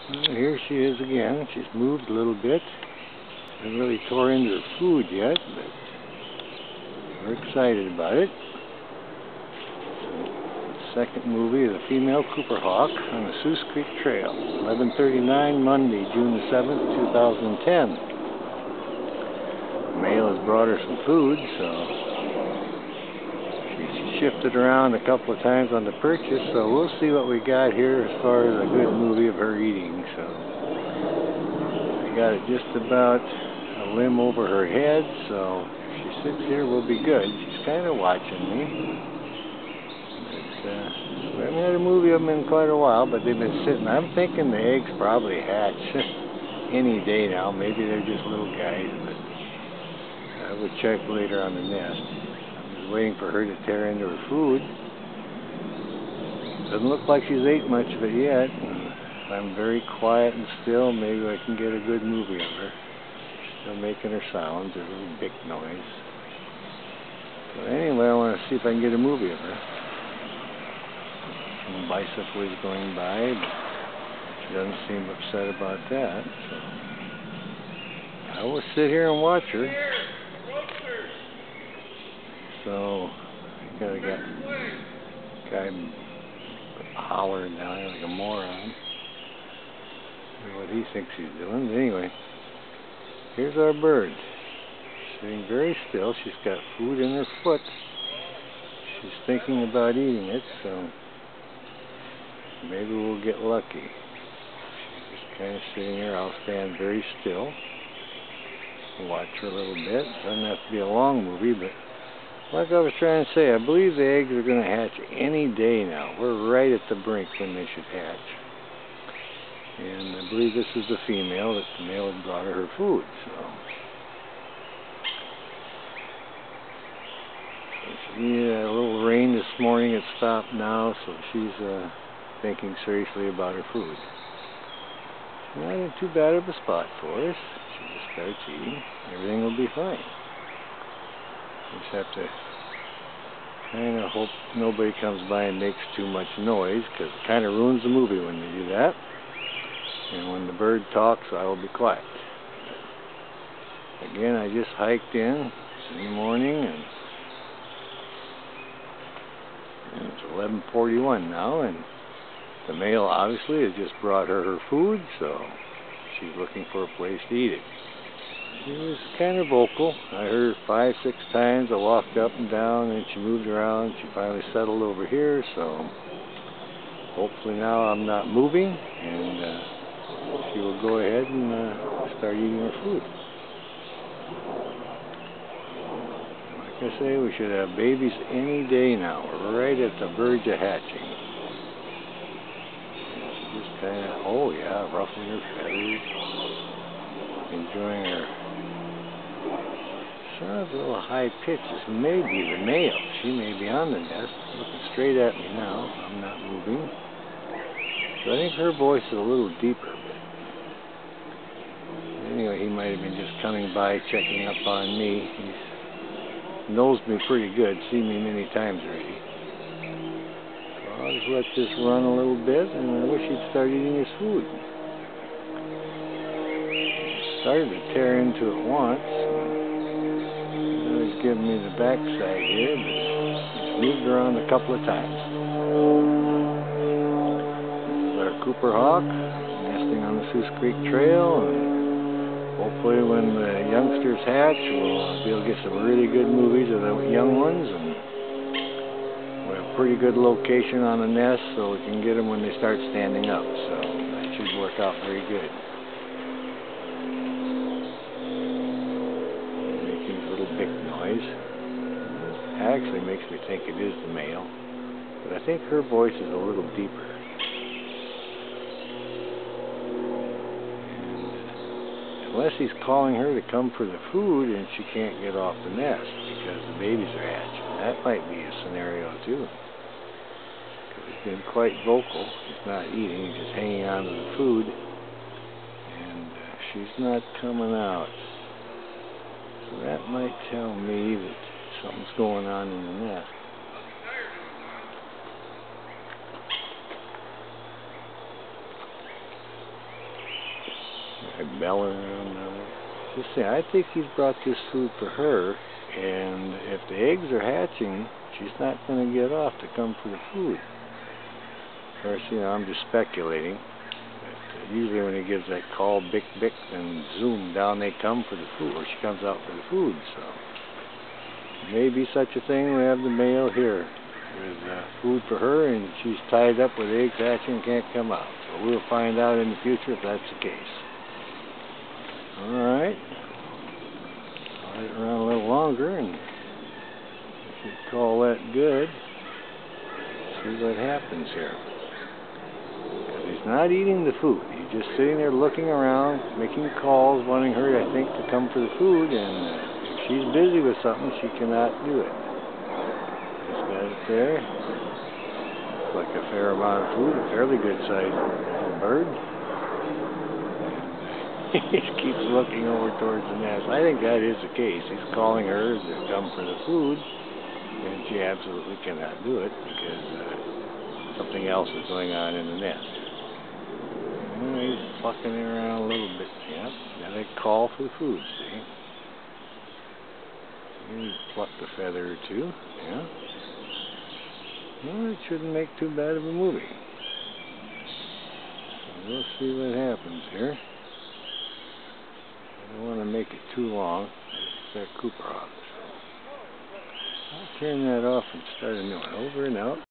Well, here she is again. She's moved a little bit. Hasn't really tore into her food yet, but we're excited about it. Second movie of the female Cooper Hawk on the Soos Creek Trail, 11:39 Monday, June the 7th, 2010. The male has brought her some food, so she shifted around a couple of times on the purchase, so we'll see what we got here as far as a good movie of her eating. So we got it just about a limb over her head, so if she sits here, we'll be good. She's kind of watching me. We haven't had a movie of them in quite a while, but they've been sitting. I'm thinking the eggs probably hatch any day now. Maybe they're just little guys, but I would check later on the nest. I'm just waiting for her to tear into her food. Doesn't look like she's ate much of it yet. If I'm very quiet and still, maybe I can get a good movie of her. Still making her sounds, a little big noise. So anyway, I want to see if I can get a movie of her. Some bicycle is going by, but she doesn't seem upset about that. So I will sit here and watch her. So I got a guy hollering down there like a moron. I don't know what he thinks he's doing. But anyway, here's our bird. Sitting very still. She's got food in her foot. She's thinking about eating it, so maybe we'll get lucky. She's just kind of sitting here. I'll stand very still. Watch her a little bit. Doesn't have to be a long movie, but like I was trying to say, I believe the eggs are going to hatch any day now. We're right at the brink when they should hatch. And I believe this is the female that the male had brought her food. So she needed a little rain this morning. It stopped now, so she's thinking seriously about her food. Not in too bad of a spot for us. She just starts eating. Everything will be fine. Just have to kind of hope nobody comes by and makes too much noise, because it kind of ruins the movie when they do that. And when the bird talks, I will be quiet. Again, I just hiked in the morning, and it's 11:41 now, and the male obviously has just brought her food, so she's looking for a place to eat it. She was kind of vocal. I heard her 5-6 times. I walked up and down, and she moved around. She finally settled over here, so hopefully now I'm not moving, and she will go ahead and start eating her food. Like I say, we should have babies any day now. We're right at the verge of hatching. She's just kind of, oh yeah, ruffling her feathers, enjoying her. Sounds a little high pitched. This may be the male. She may be on the nest, looking straight at me now. I'm not moving. So I think her voice is a little deeper. But anyway, he might have been just coming by, checking up on me. He knows me pretty good, seen me many times already. So I'll just let this run a little bit, and I wish he'd start eating his food. He started to tear into it once. He's giving me the backside here, but he's moved around a couple of times. This is our Cooper Hawk, nesting on the Soos Creek Trail, and hopefully when the youngsters hatch, we'll be able to get some really good movies of the young ones, and we have a pretty good location on the nest, so we can get them when they start standing up, so that should work out very good. Big noise. Actually makes me think it is the male, but I think her voice is a little deeper. And unless he's calling her to come for the food and she can't get off the nest because the babies are hatching, that might be a scenario too. Because he's been quite vocal. He's not eating, he's just hanging on to the food, and she's not coming out. So that might tell me that something's going on in the nest. Like belling around now. Just saying, I think he's brought this food for her, and if the eggs are hatching, she's not going to get off to come for the food. Of course, you know, I'm just speculating. But usually when he gives that call, bick, bick, then zoom, down they come for the food, or she comes out for the food, so. Maybe such a thing. We have the male here with food for her, and she's tied up with eggs hatching and can't come out. So we'll find out in the future if that's the case. Alright. Let it run a little longer, and we should call that good. See what happens here. Because he's not eating the food. He's just sitting there looking around, making calls, wanting her, I think, to come for the food, and if she's busy with something, she cannot do it. Just got it there. Looks like a fair amount of food, a fairly good sized little bird. He just keeps looking over towards the nest. I think that is the case. He's calling her to come for the food, and she absolutely cannot do it because something else is going on in the nest. And he's plucking it around a little bit. Yep. Now they call for the food, see? He plucked a feather or two. Yeah. Well, it shouldn't make too bad of a movie. So we'll see what happens here. I don't want to make it too long. Set Cooper off. So I'll turn that off and start a new one. Over and out.